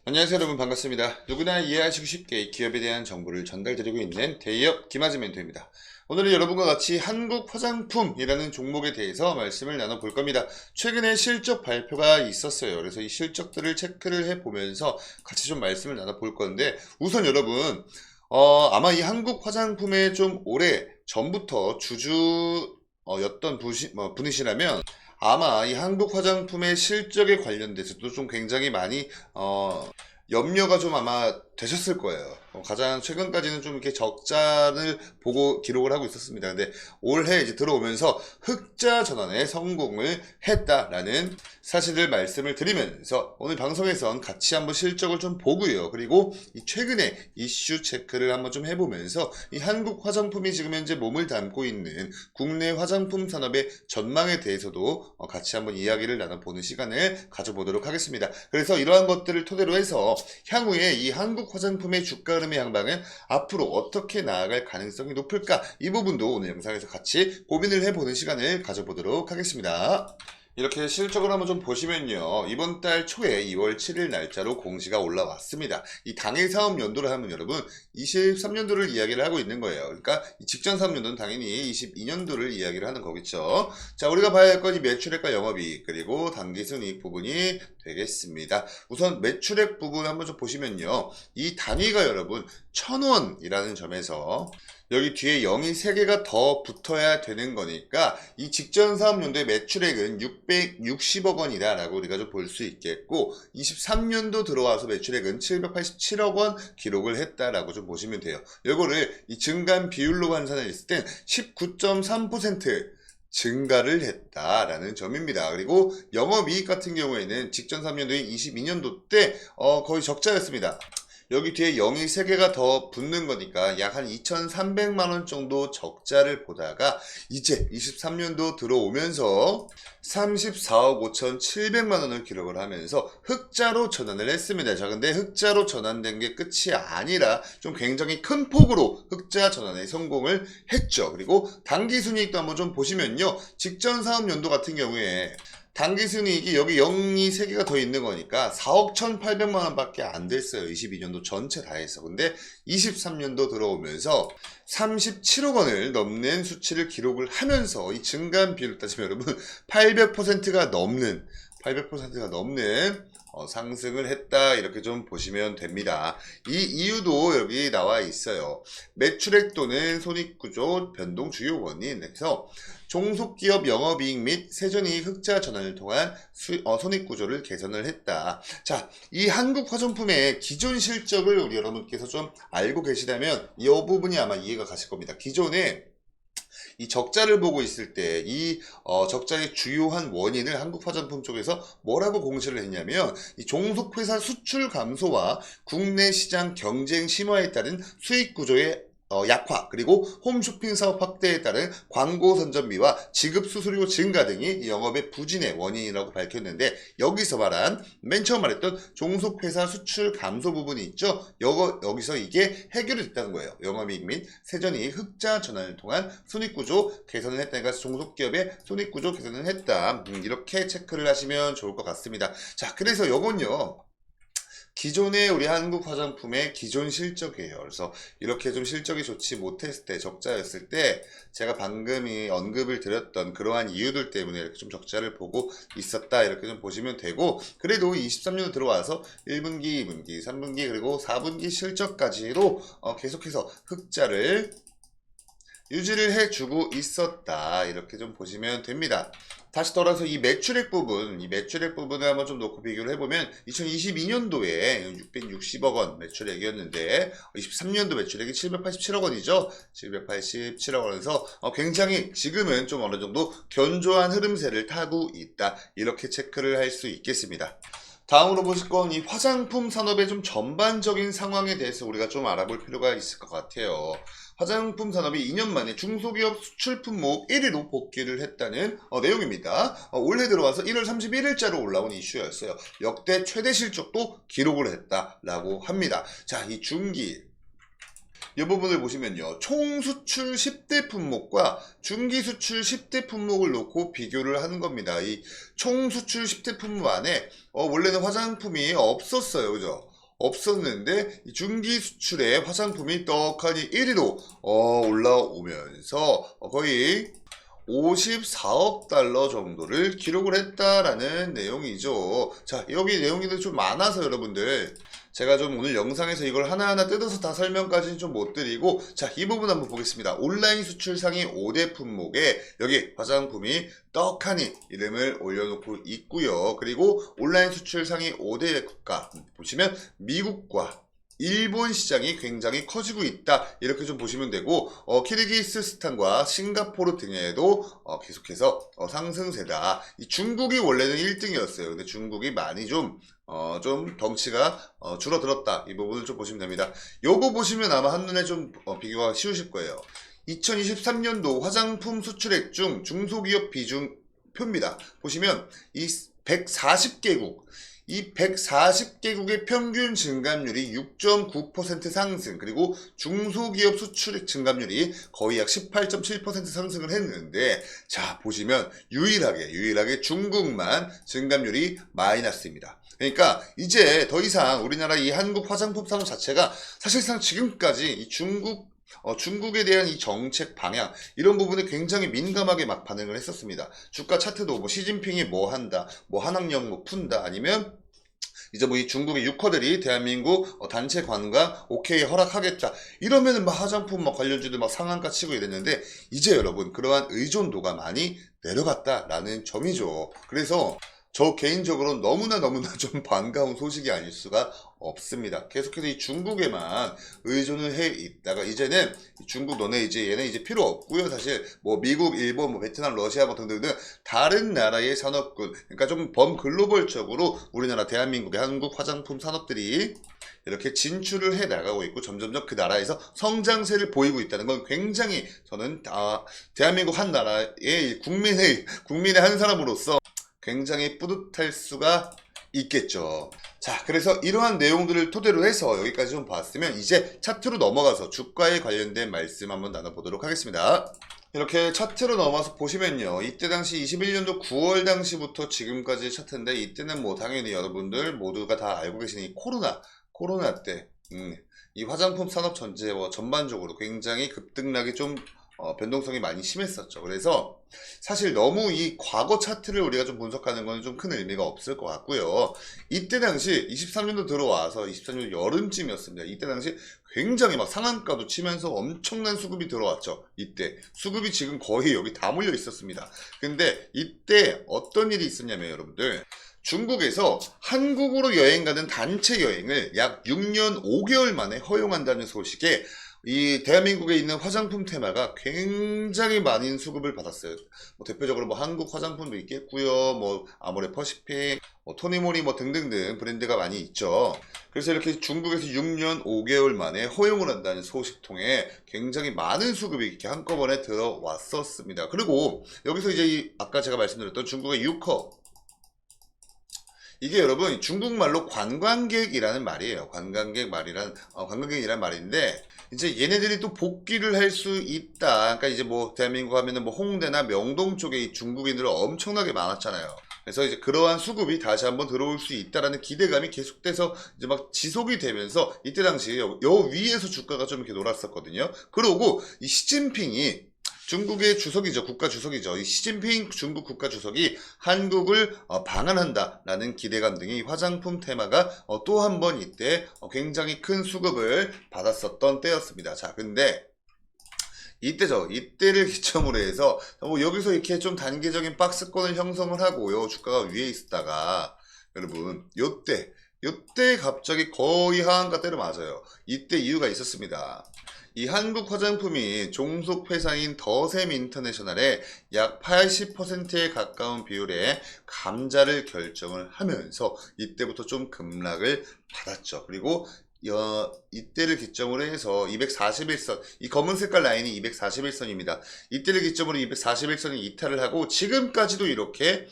안녕하세요 여러분, 반갑습니다. 누구나 이해하시기 쉽게 기업에 대한 정보를 전달드리고 있는 대기업 김아즈 멘토입니다. 오늘은 여러분과 같이 한국 화장품이라는 종목에 대해서 말씀을 나눠볼 겁니다. 최근에 실적 발표가 있었어요. 그래서 이 실적들을 체크를 해보면서 같이 좀 말씀을 나눠볼 건데, 우선 여러분 아마 이 한국 화장품에 좀 오래 전부터 주주였던 분이시라면 아마 이 한국 화장품의 실적에 관련돼서도 좀 굉장히 많이 염려가 좀 아마 되셨을 거예요. 가장 최근까지는 좀 이렇게 적자를 보고 기록을 하고 있었습니다. 근데 올해 이제 들어오면서 흑자 전환에 성공을 했다라는 사실을 말씀을 드리면서 오늘 방송에선 같이 한번 실적을 좀 보고요. 그리고 이 최근에 이슈 체크를 한번 좀 해보면서 이 한국 화장품이 지금 현재 몸을 담고 있는 국내 화장품 산업의 전망에 대해서도 같이 한번 이야기를 나눠보는 시간을 가져보도록 하겠습니다. 그래서 이러한 것들을 토대로 해서 향후에 이 한국 화장품의 주가 흐름의 향방은 앞으로 어떻게 나아갈 가능성이 높을까, 이 부분도 오늘 영상에서 같이 고민을 해보는 시간을 가져보도록 하겠습니다. 이렇게 실적을 한번 좀 보시면요, 이번 달 초에 2월 7일 날짜로 공시가 올라왔습니다. 이 당일 사업 연도를 하면 여러분 23년도를 이야기를 하고 있는 거예요. 그러니까 이 직전 사업 연도는 당연히 22년도를 이야기를 하는 거겠죠. 자, 우리가 봐야 할 건 이 매출액과 영업이익 그리고 당기순이익 부분이 되겠습니다. 우선 매출액 부분 한번 좀 보시면요, 이 단위가 여러분 1000원이라는 점에서 여기 뒤에 0이 3개가 더 붙어야 되는 거니까 이 직전 사업연도의 매출액은 660억 원이다 라고 우리가 좀 볼 수 있겠고, 23년도 들어와서 매출액은 787억 원 기록을 했다라고 좀 보시면 돼요. 이거를 이 증감 비율로 환산을 했을 땐 19.3% 증가를 했다라는 점입니다. 그리고 영업이익 같은 경우에는 직전 3년도인 22년도 때 거의 적자였습니다. 여기 뒤에 0이 3개가 더 붙는 거니까 약 한 2,300만 원 정도 적자를 보다가 이제 23년도 들어오면서 34억 5,700만 원을 기록을 하면서 흑자로 전환을 했습니다. 자, 근데 흑자로 전환된 게 끝이 아니라 좀 굉장히 큰 폭으로 흑자 전환에 성공을 했죠. 그리고 당기순이익도 한번 좀 보시면요, 직전 사업연도 같은 경우에 당기순이익이 여기 0이 3개가 더 있는 거니까 4억 1,800만 원밖에 안 됐어요. 22년도 전체 다 해서. 근데 23년도 들어오면서 37억 원을 넘는 수치를 기록을 하면서 이 증감 비율을 따지면 여러분 800%가 넘는 상승을 했다, 이렇게 좀 보시면 됩니다. 이 이유도 여기 나와 있어요. 매출액 또는 손익구조 변동 주요 원인에서 종속기업 영업이익 및 세전이익 흑자 전환을 통한 손익구조를 개선을 했다. 자, 이 한국 화장품의 기존 실적을 우리 여러분께서 좀 알고 계시다면 이 부분이 아마 이해가 가실 겁니다. 기존에 이 적자를 보고 있을 때 이 적자의 주요한 원인을 한국 화장품 쪽에서 뭐라고 공시를 했냐면, 이 종속회사 수출 감소와 국내 시장 경쟁 심화에 따른 수익 구조의 약화, 그리고 홈쇼핑 사업 확대에 따른 광고 선전비와 지급 수수료 증가 등이 영업의 부진의 원인이라고 밝혔는데, 여기서 말한 맨 처음 말했던 종속회사 수출 감소 부분이 있죠. 여기서 이게 해결이 됐다는 거예요. 영업이익 및 세전이익 흑자 전환을 통한 손익구조 개선을 했다니까 종속기업의 손익구조 개선을 했다. 이렇게 체크를 하시면 좋을 것 같습니다. 자, 그래서 요건요, 기존의 우리 한국 화장품의 기존 실적이에요. 그래서 이렇게 좀 실적이 좋지 못했을 때, 적자였을 때, 제가 방금 언급을 드렸던 그러한 이유들 때문에 이렇게 좀 적자를 보고 있었다, 이렇게 좀 보시면 되고, 그래도 23년 들어와서 1분기, 2분기, 3분기, 그리고 4분기 실적까지도 계속해서 흑자를 유지를 해주고 있었다, 이렇게 좀 보시면 됩니다. 다시 돌아서 이 매출액 부분을 한번 좀 놓고 비교를 해보면 2022년도에 660억 원 매출액이었는데 23년도 매출액이 787억 원이죠. 787억 원에서 굉장히 지금은 좀 어느 정도 견조한 흐름세를 타고 있다, 이렇게 체크를 할 수 있겠습니다. 다음으로 보실 건 이 화장품 산업의 좀 전반적인 상황에 대해서 우리가 좀 알아볼 필요가 있을 것 같아요. 화장품 산업이 2년 만에 중소기업 수출 품목 1위로 복귀를 했다는 내용입니다. 올해 들어와서 1월 31일자로 올라온 이슈였어요. 역대 최대 실적도 기록을 했다라고 합니다. 자, 이 중기 이 부분을 보시면요, 총 수출 10대 품목과 중기 수출 10대 품목을 놓고 비교를 하는 겁니다. 이 총 수출 10대 품목 안에 원래는 화장품이 없었어요. 그죠? 없었는데 이 중기 수출의 화장품이 떡하니 1위로 올라오면서 거의 54억 달러 정도를 기록을 했다라는 내용이죠. 자, 여기 내용이 좀 많아서 여러분들 제가 좀 오늘 영상에서 이걸 하나하나 뜯어서 다 설명까지는 좀 못 드리고, 자, 이 부분 한번 보겠습니다. 온라인 수출 상위 5대 품목에 여기 화장품이 떡하니 이름을 올려놓고 있고요. 그리고 온라인 수출 상위 5대 국가 보시면 미국과 일본 시장이 굉장히 커지고 있다, 이렇게 좀 보시면 되고, 키르기스스탄과 싱가포르 등에도 계속해서 상승세다. 이 중국이 원래는 1등이었어요. 근데 중국이 많이 좀 덩치가 줄어들었다, 이 부분을 좀 보시면 됩니다. 요거 보시면 아마 한눈에 좀 비교가 쉬우실 거예요. 2023년도 화장품 수출액 중 중소기업 비중 표입니다. 보시면 이 140개국, 이 140개국의 평균 증감률이 6.9% 상승, 그리고 중소기업 수출액 증감률이 거의 약 18.7% 상승을 했는데, 자, 보시면 유일하게 중국만 증감률이 마이너스입니다. 그러니까 이제 더 이상 우리나라 이 한국 화장품 산업 자체가 사실상 지금까지 이 중국에 대한 이 정책 방향, 이런 부분에 굉장히 민감하게 막 반응을 했었습니다. 주가 차트도 뭐 시진핑이 뭐 한다, 뭐 한학령 뭐 푼다, 아니면 이제 뭐 이 중국의 유커들이 대한민국 단체 관광 오케이 허락하겠다, 이러면은 막 화장품 막 관련주들 막 상한가 치고 이랬는데, 이제 여러분 그러한 의존도가 많이 내려갔다라는 점이죠. 그래서 저 개인적으로 너무나 좀 반가운 소식이 아닐 수가 없습니다. 계속해서 이 중국에만 의존을 해 있다가 이제는 중국 너네 얘네 이제 필요 없고요. 사실 뭐 미국, 일본, 뭐 베트남, 러시아 뭐 등등 다른 나라의 산업군, 그러니까 좀 범글로벌적으로 우리나라 대한민국의 한국 화장품 산업들이 이렇게 진출을 해 나가고 있고, 점점점 그 나라에서 성장세를 보이고 있다는 건 굉장히 저는 대한민국 한 나라의 국민의 한 사람으로서 굉장히 뿌듯할 수가 있겠죠. 자, 그래서 이러한 내용들을 토대로 해서 여기까지 좀 봤으면 이제 차트로 넘어가서 주가에 관련된 말씀 한번 나눠보도록 하겠습니다. 이렇게 차트로 넘어서 보시면요, 이때 당시 21년도 9월 당시부터 지금까지 차트인데, 이때는 뭐 당연히 여러분들 모두가 다 알고 계시는 이 코로나 때 이 화장품 산업 전반적으로 굉장히 급등락이 좀 변동성이 많이 심했었죠. 그래서 사실 너무 이 과거 차트를 우리가 좀 분석하는 건 좀 큰 의미가 없을 것 같고요. 이때 당시 23년도 들어와서 23년 여름쯤이었습니다. 이때 당시 굉장히 막 상한가도 치면서 엄청난 수급이 들어왔죠. 이때 수급이 지금 거의 여기 다 몰려 있었습니다. 근데 이때 어떤 일이 있었냐면 여러분들, 중국에서 한국으로 여행 가는 단체 여행을 약 6년 5개월 만에 허용한다는 소식에 이 대한민국에 있는 화장품 테마가 굉장히 많은 수급을 받았어요. 뭐 대표적으로 뭐 한국 화장품도 있겠고요, 뭐 아모레 퍼시픽, 뭐 토니모니 뭐 등등등 브랜드가 많이 있죠. 그래서 이렇게 중국에서 6년 5개월 만에 허용을 한다는 소식 통해 굉장히 많은 수급이 이렇게 한꺼번에 들어왔었습니다. 그리고 여기서 이제 아까 제가 말씀드렸던 중국의 유커, 이게 여러분 중국말로 관광객이라는 말이에요. 관광객이라는 말인데, 이제 얘네들이 또 복귀를 할 수 있다. 그러니까 이제 뭐 대한민국 하면은 뭐 홍대나 명동 쪽에 이 중국인들 엄청나게 많았잖아요. 그래서 이제 그러한 수급이 다시 한번 들어올 수 있다라는 기대감이 계속돼서 이제 막 지속이 되면서, 이때 당시 요 위에서 주가가 좀 이렇게 놀았었거든요. 그러고 이 시진핑이 중국의 주석이죠. 국가 주석이죠. 이 시진핑 중국 국가 주석이 한국을 방한한다라는 기대감 등이 화장품 테마가 또 한 번 이때 굉장히 큰 수급을 받았었던 때였습니다. 자, 근데 이때를 기점으로 해서 여기서 이렇게 좀 단기적인 박스권을 형성을 하고요, 주가가 위에 있다가 여러분 요때 갑자기 거의 하한가대로 맞아요. 이때 이유가 있었습니다. 이 한국 화장품이 종속 회사인 더샘 인터내셔널의 약 80%에 가까운 비율의 감자를 결정을 하면서 이때부터 좀 급락을 받았죠. 그리고 이때를 기점으로 해서 241선, 이 검은 색깔 라인이 241선입니다. 이때를 기점으로 241선이 이탈을 하고 지금까지도 이렇게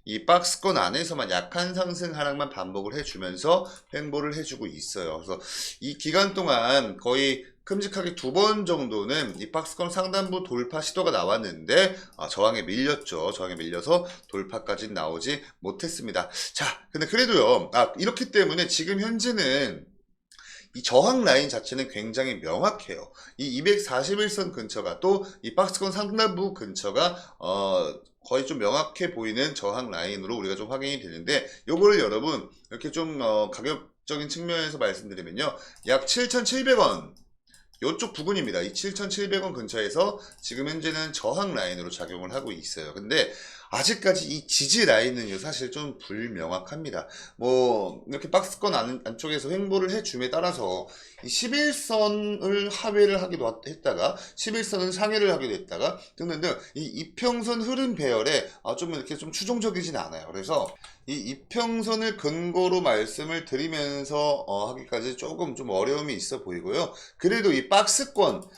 이 박스권 안에서만 약한 상승 하락만 반복을 해주면서 횡보를 해주고 있어요. 그래서 이 기간 동안 거의 큼직하게 2번 정도는 이 박스권 상단부 돌파 시도가 나왔는데 저항에 밀렸죠. 저항에 밀려서 돌파까지 나오지 못했습니다. 자, 근데 그래도요, 이렇기 때문에 지금 현재는 이 저항 라인 자체는 굉장히 명확해요. 이 241선 근처가 또 이 박스권 상단부 근처가 거의 좀 명확해 보이는 저항 라인으로 우리가 좀 확인이 되는데, 요거를 여러분 이렇게 좀 가격적인 측면에서 말씀드리면요, 약 7,700원 요쪽 부근입니다. 이 7,700원 근처에서 지금 현재는 저항 라인으로 작용을 하고 있어요. 근데 아직까지 이 지지 라인은요, 사실 좀 불명확합니다. 뭐 이렇게 박스권 안쪽에서 횡보를 해줌에 따라서 이 11선을 하회를 하기도 했다가 11선을 상회를 하기도 했다가 등등등, 이 이평선 흐름 배열에 좀 이렇게 좀 추종적이진 않아요. 그래서 이 이평선을 근거로 말씀을 드리면서 하기까지 조금 좀 어려움이 있어 보이고요. 그래도 이 박스권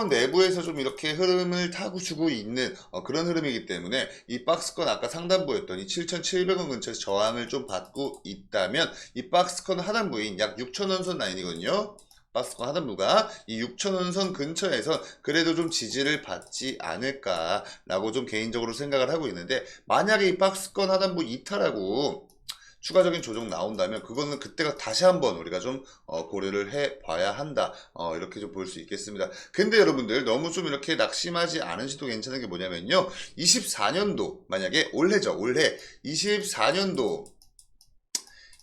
내부에서 좀 이렇게 흐름을 타고 주고 있는 그런 흐름이기 때문에, 이 박스권 아까 상단부였던 이 7,700원 근처에서 저항을 좀 받고 있다면, 이 박스권 하단부인 약 6,000원 선 라인이거든요. 박스권 하단부가 이 6,000원 선 근처에서 그래도 좀 지지를 받지 않을까라고 좀 개인적으로 생각을 하고 있는데, 만약에 이 박스권 하단부 이탈하고 추가적인 조정 나온다면 그거는 그때가 다시 한번 우리가 좀 고려를 해 봐야 한다, 이렇게 좀 볼 수 있겠습니다. 근데 여러분들 너무 좀 이렇게 낙심하지 않으셔도 괜찮은 게 뭐냐면요, 24년도 만약에 올해죠, 올해 24년도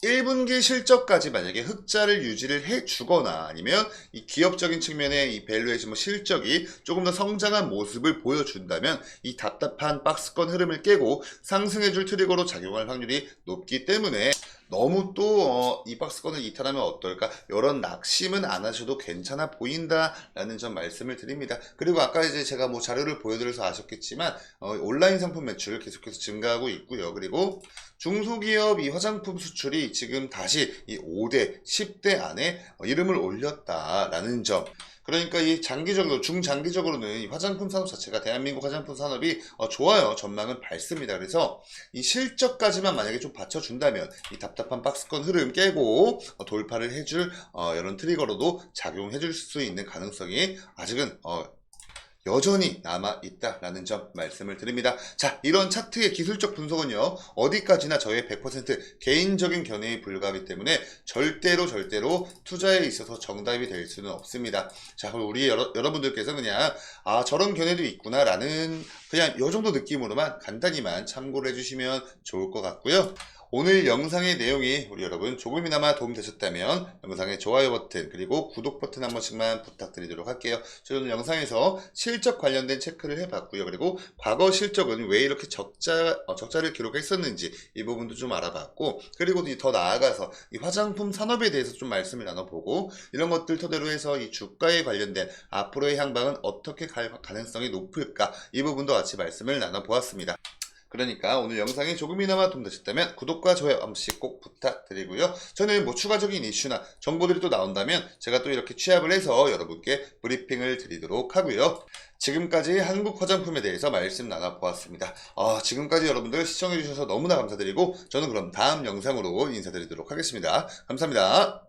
1분기 실적까지 만약에 흑자를 유지를 해주거나, 아니면 이 기업적인 측면의 이 밸류에이션 실적이 조금 더 성장한 모습을 보여준다면, 이 답답한 박스권 흐름을 깨고 상승해줄 트리거로 작용할 확률이 높기 때문에, 너무 또 이 박스권을 이탈하면 어떨까, 이런 낙심은 안 하셔도 괜찮아 보인다라는 점 말씀을 드립니다. 그리고 아까 이제 제가 뭐 자료를 보여드려서 아셨겠지만 온라인 상품 매출 계속해서 증가하고 있고요. 그리고 중소기업 이 화장품 수출이 지금 다시 이 5대, 10대 안에 이름을 올렸다라는 점. 그러니까 이 장기적으로, 중장기적으로는 이 화장품 산업 자체가, 대한민국 화장품 산업이 좋아요. 전망은 밝습니다. 그래서 이 실적까지만 만약에 좀 받쳐준다면 이 답답한 박스권 흐름 깨고 돌파를 해줄 이런 트리거로도 작용해줄 수 있는 가능성이 아직은 여전히 남아있다라는 점 말씀을 드립니다. 자, 이런 차트의 기술적 분석은요, 어디까지나 저의 100% 개인적인 견해에 불과하기 때문에 절대로 투자에 있어서 정답이 될 수는 없습니다. 자, 우리 여러분들께서 그냥 저런 견해도 있구나 라는 그냥 요 정도 느낌으로만 간단히만 참고를 해주시면 좋을 것 같고요. 오늘 영상의 내용이 우리 여러분 조금이나마 도움되셨다면 영상의 좋아요 버튼 그리고 구독 버튼 한 번씩만 부탁드리도록 할게요. 저는 영상에서 실적 관련된 체크를 해봤고요. 그리고 과거 실적은 왜 이렇게 적자를 기록했었는지 이 부분도 좀 알아봤고, 그리고 더 나아가서 이 화장품 산업에 대해서 좀 말씀을 나눠보고, 이런 것들 토대로 해서 이 주가에 관련된 앞으로의 향방은 어떻게 갈 가능성이 높을까, 이 부분도 같이 말씀을 나눠보았습니다. 그러니까 오늘 영상이 조금이나마 도움되셨다면 구독과 좋아요 한 번씩 꼭 부탁드리고요. 저는 뭐 추가적인 이슈나 정보들이 또 나온다면 제가 또 이렇게 취합을 해서 여러분께 브리핑을 드리도록 하고요. 지금까지 한국 화장품에 대해서 말씀 나눠보았습니다. 지금까지 여러분들 시청해주셔서 너무나 감사드리고, 저는 그럼 다음 영상으로 인사드리도록 하겠습니다. 감사합니다.